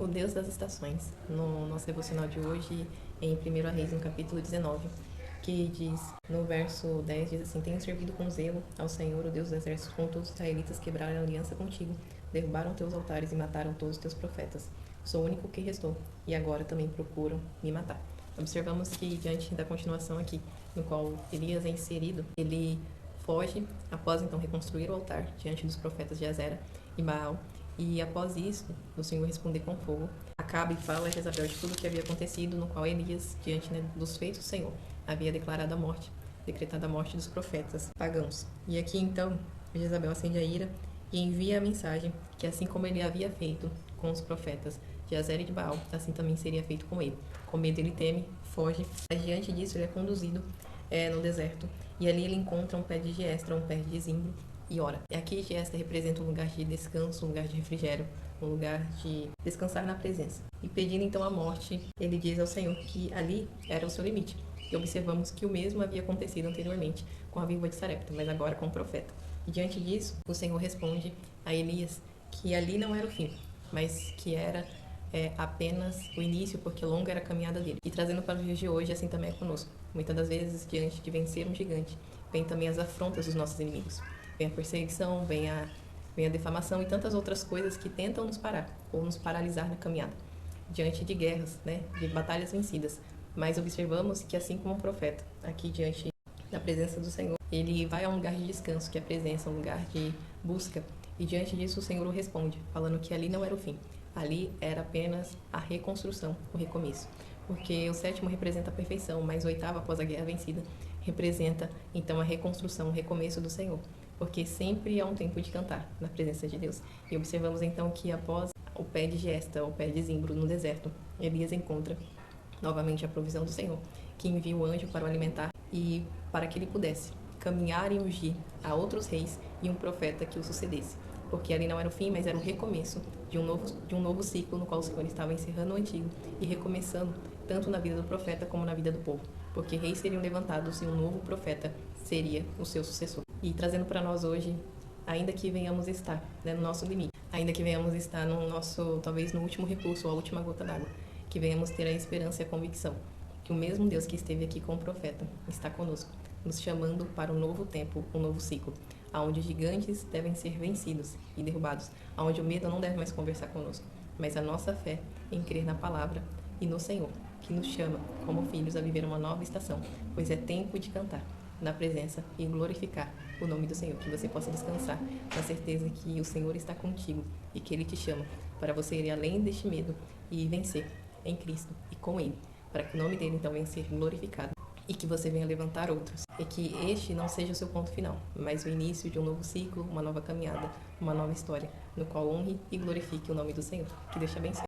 O Deus das Estações, no nosso devocional de hoje, em 1 Reis, no capítulo 19, que diz, no verso 10, diz assim: Tenho servido com zelo ao Senhor, o Deus dos exércitos, com todos os israelitas quebraram a aliança contigo, derrubaram teus altares e mataram todos os teus profetas. Sou o único que restou, e agora também procuram me matar. Observamos que, diante da continuação aqui, no qual Elias é inserido, ele foge após então reconstruir o altar diante dos profetas de Azera e Baal. E após isso, o Senhor responder com fogo. Acabe e fala a Jezabel de tudo o que havia acontecido, no qual Elias, diante dos feitos do Senhor, havia declarado a morte, decretado a morte dos profetas pagãos. E aqui então, Jezabel acende a ira e envia a mensagem que, assim como ele havia feito com os profetas de Azera e de Baal, assim também seria feito com ele. Com medo ele teme, foge, mas diante disso ele é conduzido no deserto, e ali ele encontra um pé de giestra, um pé de zimbro, e ora. Aqui giestra representa um lugar de descanso, um lugar de refrigério, um lugar de descansar na presença. E pedindo então a morte, ele diz ao Senhor que ali era o seu limite. E observamos que o mesmo havia acontecido anteriormente com a viúva de Sarepta, mas agora com o profeta. E diante disso, o Senhor responde a Elias que ali não era o fim, mas que era apenas o início, porque longa era a caminhada dele. E trazendo para os dias de hoje, assim também é conosco. Muitas das vezes, diante de vencer um gigante, vem também as afrontas dos nossos inimigos. Vem a perseguição, vem a defamação e tantas outras coisas que tentam nos parar ou nos paralisar na caminhada, diante de guerras, de batalhas vencidas. Mas observamos que, assim como o profeta, aqui diante da presença do Senhor, ele vai a um lugar de descanso, que é a presença, um lugar de busca, e diante disso o Senhor o responde, falando que ali não era o fim, ali era apenas a reconstrução, o recomeço. Porque o sétimo representa a perfeição, mas o oitavo, após a guerra vencida, representa então a reconstrução, o recomeço do Senhor. Porque sempre há um tempo de cantar na presença de Deus. E observamos então que após o pé de gesta, o pé de zimbro no deserto, Elias encontra novamente a provisão do Senhor, que envia o anjo para o alimentar e para que ele pudesse caminhar e ungir a outros reis e um profeta que o sucedesse. Porque ali não era o fim, mas era o recomeço de um novo ciclo no qual o Senhor estava encerrando o antigo e recomeçando tanto na vida do profeta como na vida do povo. Porque reis seriam levantados e um novo profeta seria o seu sucessor. E trazendo para nós hoje, ainda que venhamos estar no nosso limite, ainda que venhamos estar no nosso, talvez no último recurso ou a última gota d'água, que venhamos ter a esperança e a convicção que o mesmo Deus que esteve aqui com o profeta está conosco, nos chamando para um novo tempo, um novo ciclo, onde os gigantes devem ser vencidos e derrubados, onde o medo não deve mais conversar conosco, mas a nossa fé em crer na palavra e no Senhor, que nos chama como filhos a viver uma nova estação, pois é tempo de cantar na presença e glorificar o nome do Senhor, que você possa descansar na certeza que o Senhor está contigo e que Ele te chama para você ir além deste medo e vencer em Cristo e com Ele, para que o nome dele então venha ser glorificado e que você venha levantar outros, e que este não seja o seu ponto final, mas o início de um novo ciclo, uma nova caminhada, uma nova história, no qual honre e glorifique o nome do Senhor. Que Deus te abençoe.